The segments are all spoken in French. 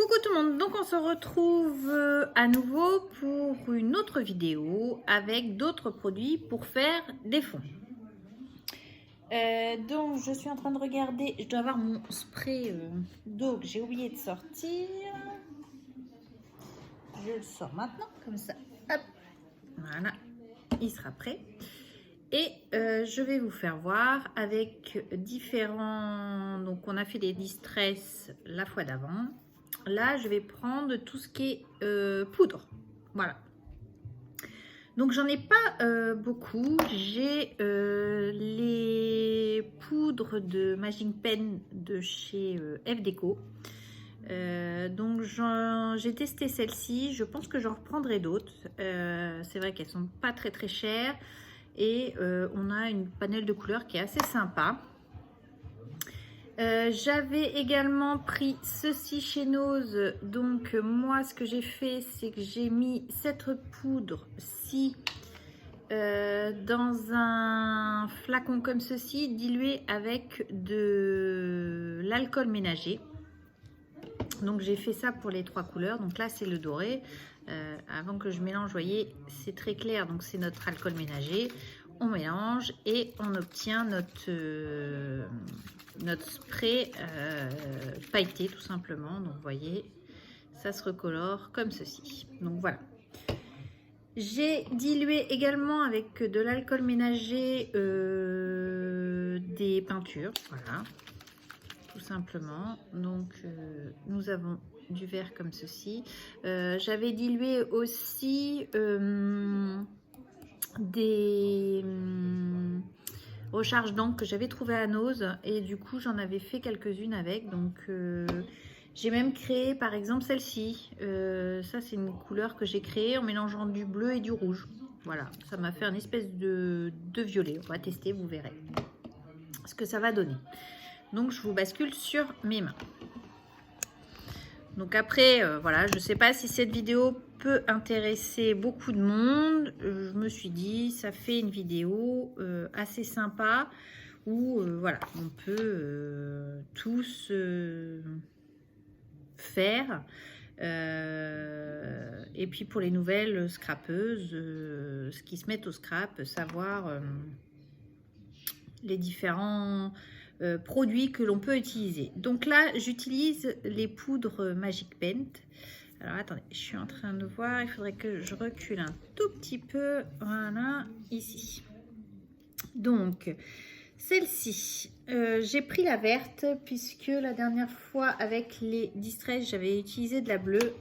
Coucou tout le monde, donc on se retrouve à nouveau pour une autre vidéo avec d'autres produits pour faire des fonds. Donc je suis en train de regarder, je dois avoir mon spray d'eau que j'ai oublié de sortir. Je le sors maintenant, comme ça, hop, voilà, il sera prêt. Et je vais vous faire voir avec différents, donc on a fait des distress la fois d'avant. Là, je vais prendre tout ce qui est poudre. Voilà. Donc, j'en ai pas beaucoup. J'ai les poudres de Magic Pen de chez F Deco. Donc, j'ai testé celle-ci. Je pense que j'en reprendrai d'autres. C'est vrai qu'elles sont pas très très chères. Et on a une panel de couleurs qui est assez sympa. J'avais également pris ceci chez Nose. Donc moi ce que j'ai fait, c'est que j'ai mis cette poudre-ci dans un flacon comme ceci, dilué avec de l'alcool ménager. Donc j'ai fait ça pour les trois couleurs. Donc là c'est le doré. Avant que je mélange, vous voyez, c'est très clair. Donc c'est notre alcool ménager. On mélange et on obtient notre spray pailleté tout simplement. Donc vous voyez, ça se recolore comme ceci. Donc voilà. J'ai dilué également avec de l'alcool ménager des peintures. Voilà, tout simplement. Donc nous avons du vert comme ceci. J'avais dilué aussi des recharges d'encre que j'avais trouvé à Nose et du coup j'en avais fait quelques-unes avec. Donc j'ai même créé par exemple celle-ci. Ça c'est une couleur que j'ai créée en mélangeant du bleu et du rouge. Voilà, ça m'a fait une espèce de violet. On va tester, vous verrez ce que ça va donner. Donc je vous bascule sur mes mains. Donc après, voilà, je ne sais pas si cette vidéo peut intéresser beaucoup de monde. Je me suis dit, ça fait une vidéo assez sympa où, voilà, on peut tous faire. Et puis pour les nouvelles scrapeuses, ce qui se mettent au scrap, savoir les différents produits que l'on peut utiliser. Donc là, j'utilise les poudres Magic Pen. Alors attendez, je suis en train de voir, il faudrait que je recule un tout petit peu. Voilà, ici. Donc, celle-ci, j'ai pris la verte puisque la dernière fois avec les distress, j'avais utilisé de la bleue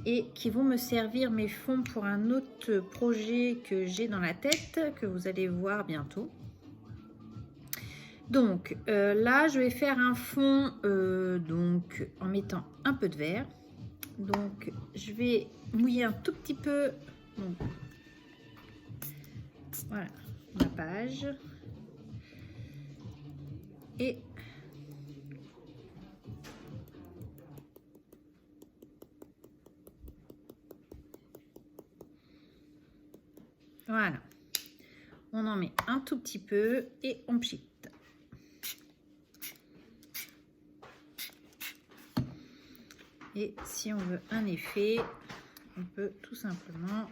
et qui vont me servir mes fonds pour un autre projet que j'ai dans la tête, que vous allez voir bientôt. Donc là, je vais faire un fond donc, en mettant un peu de vert. Donc, je vais mouiller un tout petit peu. Donc, voilà, ma page. Et voilà. On en met un tout petit peu et on pchite. Et si on veut un effet, on peut tout simplement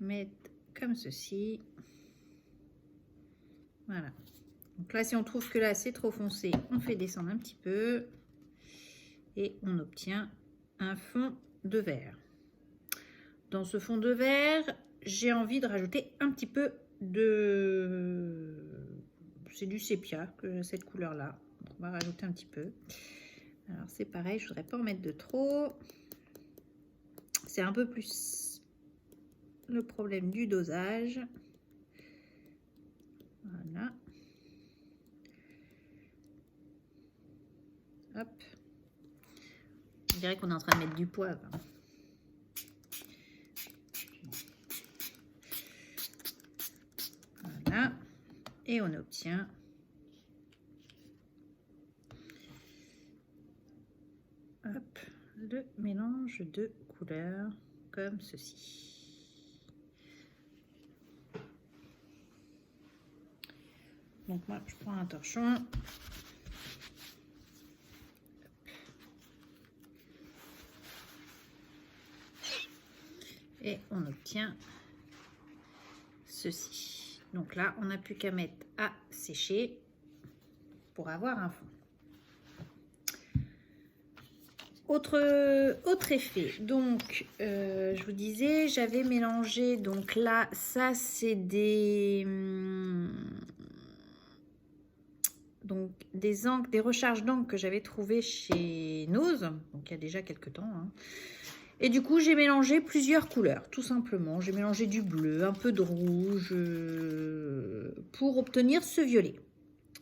mettre comme ceci. Voilà. Donc là, si on trouve que là, c'est trop foncé, on fait descendre un petit peu. Et on obtient un fond de verre. Dans ce fond de verre, j'ai envie de rajouter un petit peu de... C'est du sépia, que cette couleur-là. On va rajouter un petit peu. Alors c'est pareil, je ne voudrais pas en mettre de trop. C'est un peu plus le problème du dosage. Voilà. Hop. On dirait qu'on est en train de mettre du poivre. Voilà. Et on obtient hop, le mélange de couleurs comme ceci. Donc moi je prends un torchon. Et on obtient ceci. Donc là, on n'a plus qu'à mettre à sécher pour avoir un fond. Autre effet, donc je vous disais, j'avais mélangé, donc là, ça c'est des encres, des recharges d'encre que j'avais trouvées chez Nose, donc il y a déjà quelques temps, hein. Et du coup, j'ai mélangé plusieurs couleurs, tout simplement. J'ai mélangé du bleu, un peu de rouge, pour obtenir ce violet.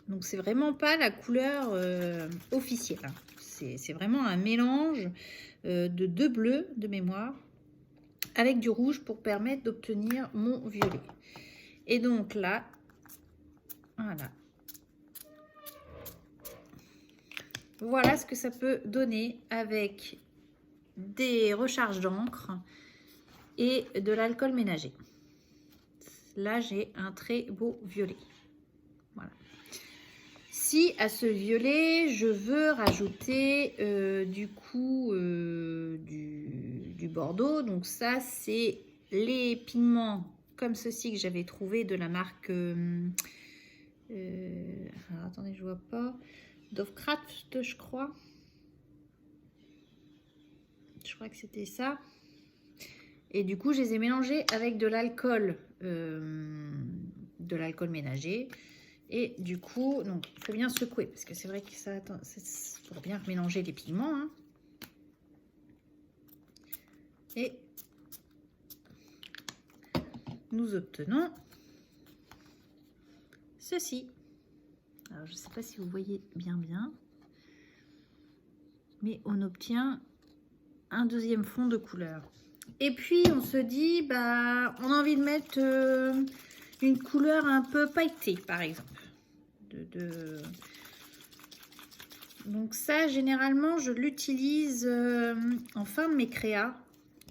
Donc, c'est vraiment pas la couleur officielle, hein. C'est vraiment un mélange de deux bleus de mémoire avec du rouge pour permettre d'obtenir mon violet. Et donc là, voilà. Voilà ce que ça peut donner avec des recharges d'encre et de l'alcool ménager. Là, j'ai un très beau violet. Voilà. Si à ce violet, je veux rajouter du coup du bordeaux, donc ça, c'est les pigments comme ceci que j'avais trouvé de la marque... alors, attendez, je vois pas... Dovecraft, je crois. Je crois que c'était ça. Et du coup, je les ai mélangés avec de l'alcool ménager. Et du coup, donc, il faut bien secouer parce que c'est vrai que ça, pour bien mélanger les pigments, hein. Et nous obtenons ceci. Alors, je ne sais pas si vous voyez bien, mais on obtient un deuxième fond de couleur. Et puis, on se dit, bah, on a envie de mettre une couleur un peu pailletée, par exemple. Donc ça, généralement, je l'utilise en fin de mes créas,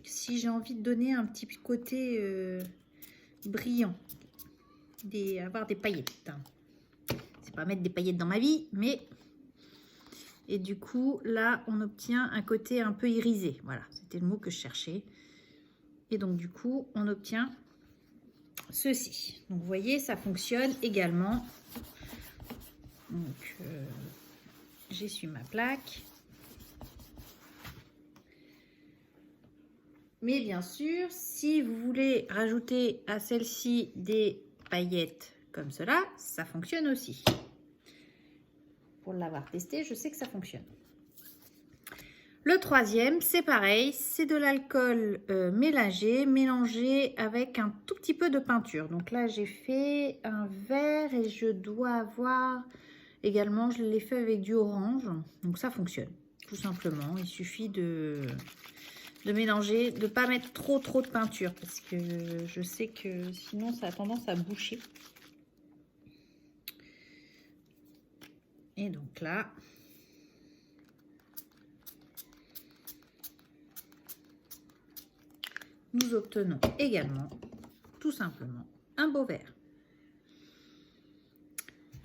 si j'ai envie de donner un petit côté brillant, avoir des paillettes. C'est pas mettre des paillettes dans ma vie, mais... Et du coup, là, on obtient un côté un peu irisé. Voilà, c'était le mot que je cherchais. Et donc, du coup, on obtient ceci. Donc, vous voyez, ça fonctionne également. Donc, j'essuie ma plaque. Mais bien sûr, si vous voulez rajouter à celle-ci des paillettes comme cela, ça fonctionne aussi. Pour l'avoir testé, je sais que ça fonctionne. Le troisième, c'est pareil, c'est de l'alcool mélangé avec un tout petit peu de peinture. Donc là, j'ai fait un vert et je dois avoir également, je l'ai fait avec du orange. Donc ça fonctionne, tout simplement. Il suffit de mélanger, de ne pas mettre trop de peinture parce que je sais que sinon, ça a tendance à boucher. Et donc là, nous obtenons également, tout simplement, un beau vert.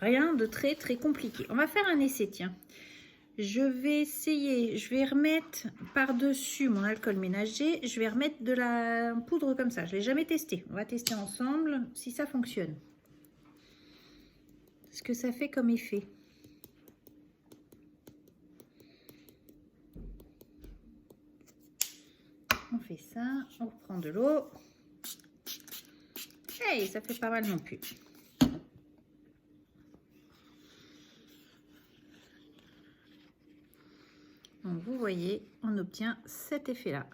Rien de très compliqué. On va faire un essai, tiens. Je vais essayer, je vais remettre par-dessus mon alcool ménager, je vais remettre de la poudre comme ça. Je ne l'ai jamais testé. On va tester ensemble si ça fonctionne. Ce que ça fait comme effet. On fait ça, on reprend de l'eau. Hey, ça fait pas mal non plus. Donc vous voyez, on obtient cet effet-là.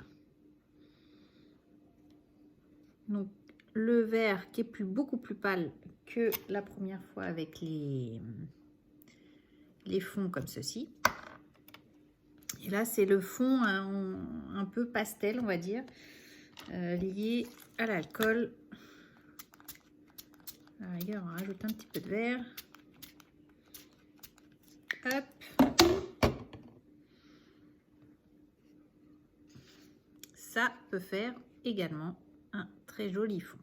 Donc le vert qui est beaucoup plus pâle que la première fois avec les fonds comme ceci. Et là, c'est le fond un peu pastel, on va dire, lié à l'alcool. À la rigueur, on rajoute un petit peu de vert. Hop. Ça peut faire également un très joli fond.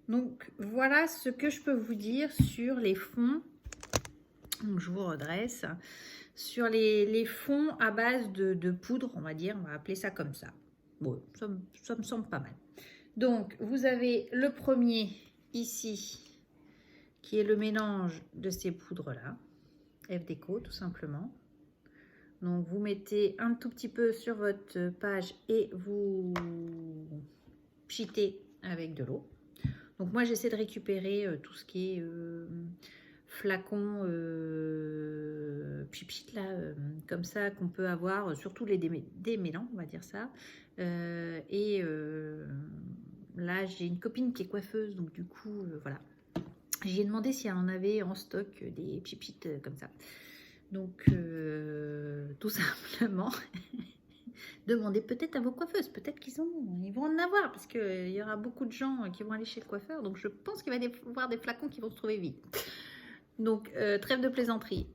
Donc, voilà ce que je peux vous dire sur les fonds. Donc, je vous redresse. Sur les fonds à base de poudre, on va dire, on va appeler ça comme ça. Bon, ça me semble pas mal. Donc, vous avez le premier ici, qui est le mélange de ces poudres-là, F-Déco tout simplement. Donc, vous mettez un tout petit peu sur votre page et vous pchitez avec de l'eau. Donc, moi, j'essaie de récupérer tout ce qui est flacon pchit là, comme ça, qu'on peut avoir, surtout les démêlants, on va dire ça. Là, j'ai une copine qui est coiffeuse, donc du coup, voilà. J'ai demandé si elle en avait en stock des pchit comme ça. Donc, tout simplement, demandez peut-être à vos coiffeuses, peut-être ils vont en avoir, parce qu'il y aura beaucoup de gens qui vont aller chez le coiffeur, donc je pense qu'il va y avoir des flacons qui vont se trouver vides. Donc, trêve de plaisanterie.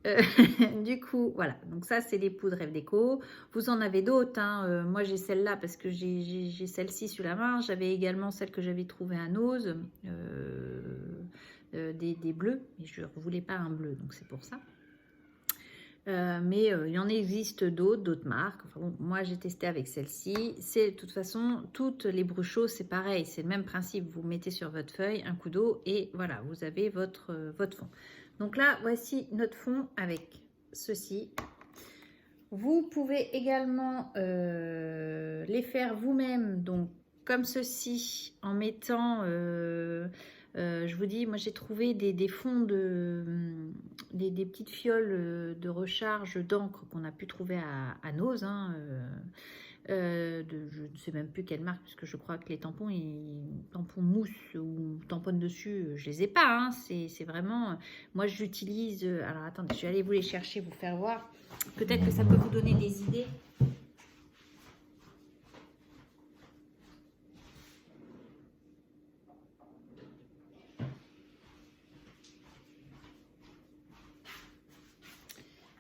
Du coup, voilà. Donc ça, c'est les poudres F-Déco. Vous en avez d'autres. Hein. Moi, j'ai celle-là parce que j'ai celle-ci sur la main. J'avais également celle que j'avais trouvée à Nose. Des bleus. Mais je ne voulais pas un bleu, donc c'est pour ça. Mais il y en existe d'autres marques. Enfin, bon, moi, j'ai testé avec celle-ci. C'est de toute façon, toutes les bruchos, c'est pareil. C'est le même principe. Vous mettez sur votre feuille un coup d'eau et voilà, vous avez votre fond. Donc là, voici notre fond avec ceci. Vous pouvez également les faire vous-même, donc comme ceci, en mettant... je vous dis, moi j'ai trouvé des fonds des petites fioles de recharge d'encre qu'on a pu trouver à Nose. Hein, je ne sais même plus quelle marque, puisque je crois que les tampons mousse ou tamponnent dessus, je les ai pas. Hein, c'est vraiment... moi j'utilise... alors attendez, je vais aller vous les chercher, vous faire voir. Peut-être que ça peut vous donner des idées.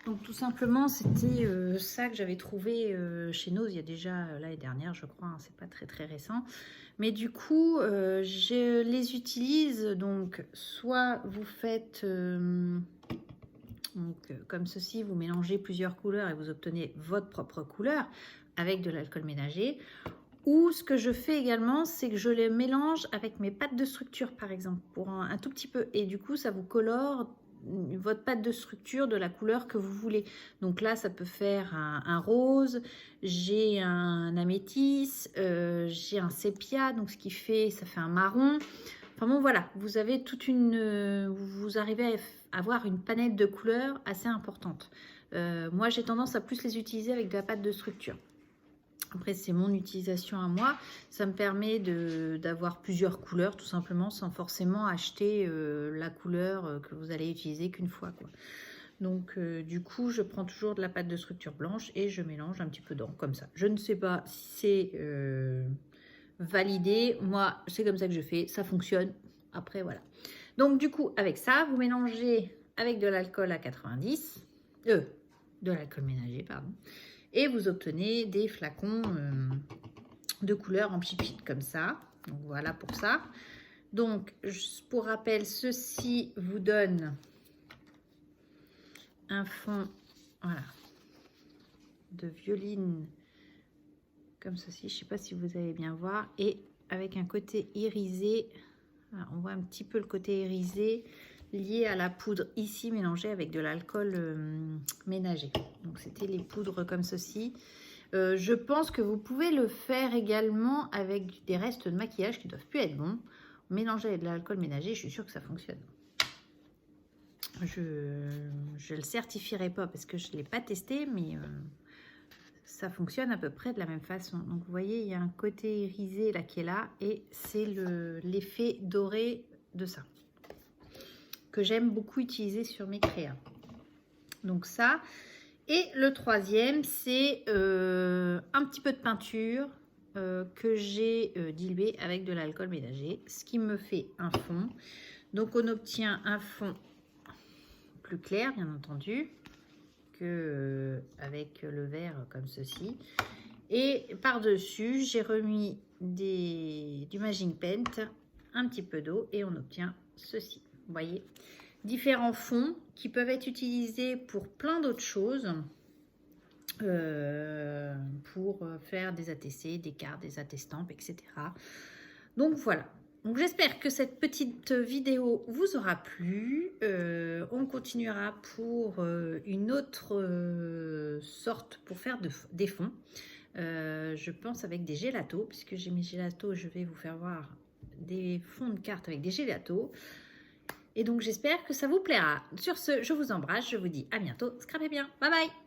Donc tout simplement, c'était ça que j'avais trouvé chez Nose il y a déjà l'année dernière, je crois, hein, c'est pas très récent. Mais du coup, je les utilise, donc soit vous faites comme ceci, vous mélangez plusieurs couleurs et vous obtenez votre propre couleur avec de l'alcool ménager. Ou ce que je fais également, c'est que je les mélange avec mes pâtes de structure, par exemple, pour un tout petit peu. Et du coup, ça vous colore votre pâte de structure de la couleur que vous voulez. Donc là, ça peut faire un rose, j'ai un améthyste, j'ai un sépia, donc ce qui fait, ça fait un marron. Enfin bon, voilà, vous avez toute une... vous arrivez à avoir une palette de couleurs assez importante. Moi, j'ai tendance à plus les utiliser avec de la pâte de structure. Après, c'est mon utilisation à moi. Ça me permet d'avoir plusieurs couleurs, tout simplement, sans forcément acheter la couleur que vous allez utiliser qu'une fois, quoi. Donc, du coup, je prends toujours de la pâte de structure blanche et je mélange un petit peu d'encre, comme ça. Je ne sais pas si c'est validé. Moi, c'est comme ça que je fais. Ça fonctionne. Après, voilà. Donc, du coup, avec ça, vous mélangez avec de l'alcool à 90. De l'alcool ménager, pardon. Et vous obtenez des flacons de couleur en pchit comme ça. Donc voilà pour ça. Donc pour rappel, ceci vous donne un fond, voilà, de violine comme ceci. Je ne sais pas si vous allez bien voir. Et avec un côté irisé, voilà, on voit un petit peu le côté irisé lié à la poudre ici mélangée avec de l'alcool ménager. Donc c'était les poudres comme ceci. Je pense que vous pouvez le faire également avec des restes de maquillage qui ne doivent plus être bons. Mélanger avec de l'alcool ménager, je suis sûre que ça fonctionne. Je ne le certifierai pas parce que je ne l'ai pas testé, mais ça fonctionne à peu près de la même façon. Donc vous voyez, il y a un côté irisé là qui est là et c'est l'effet doré de ça que j'aime beaucoup utiliser sur mes créas. Donc ça, et le troisième, c'est un petit peu de peinture que j'ai dilué avec de l'alcool ménager, ce qui me fait un fond. Donc on obtient un fond plus clair, bien entendu, que avec le vert comme ceci. Et par-dessus, j'ai remis du Magic Paint, un petit peu d'eau, et on obtient ceci. Vous voyez, différents fonds qui peuvent être utilisés pour plein d'autres choses. pour faire des ATC, des cartes, des attestampes, etc. Donc voilà. Donc j'espère que cette petite vidéo vous aura plu. On continuera pour une autre sorte pour faire des fonds. Je pense avec des gélatos, puisque j'ai mes gélatos, je vais vous faire voir des fonds de cartes avec des gélatos. Et donc j'espère que ça vous plaira. Sur ce, je vous embrasse, je vous dis à bientôt. Scrapez bien, bye bye.